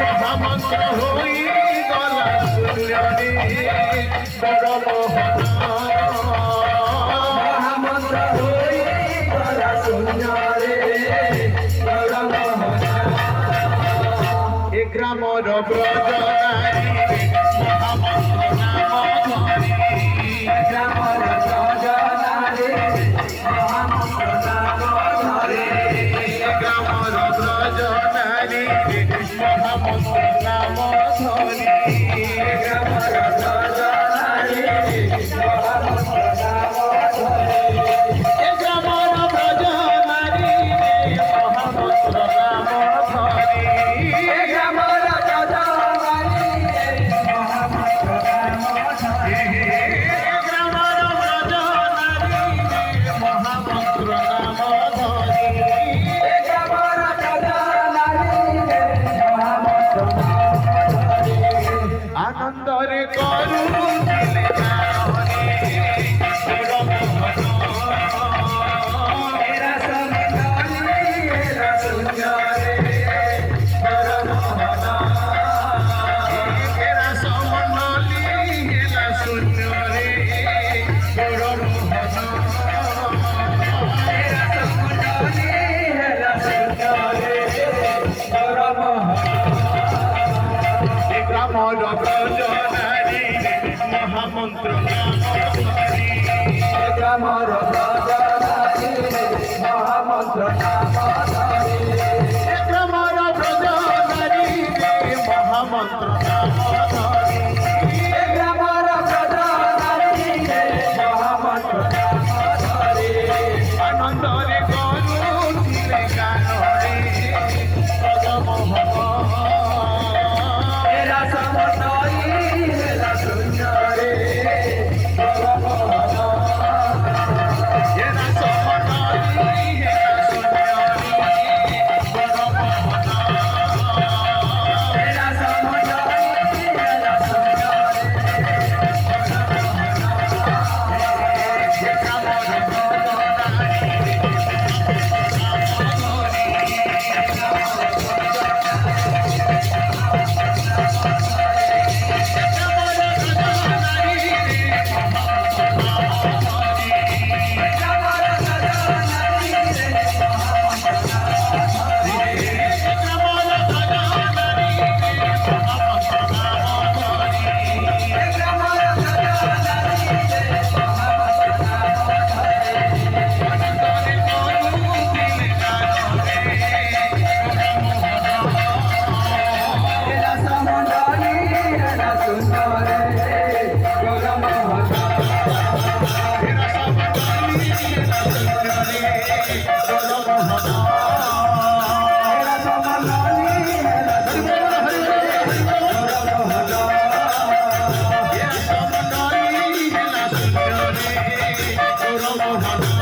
মহামন্ত্র হই গলা শূন্যরে বড় মহামন্ত্র হই গলা শূন্যরে বড় এ গ্রামর ব্রজনারী মহামন্ত্র নাম ধরি গ্রামর ব্রজনারী মহামন্ত্র নাম ধরি গ্রামর ব্রজনারী মহামন্ত্র নাম ধরি গ্রামর ব্রজনারী মহামন্ত্র নাম ধরি এ গ্রামর ব্রজনারী মহামন্ত্র নাম ধরি আনন্দরে করু গ্রামর ব্রজনারী মহামন্ত্র নাম ধরি গ্রামর ব্রজনারী মহামন্ত্র নাম ধরি গ্রামর ব্রজনারী মহামন্ত্র নাম ধরি গ্রামর ব্রজনারী মহামন্ত্র নাম ধরি আনন্দরে করুণ গানরে Oh,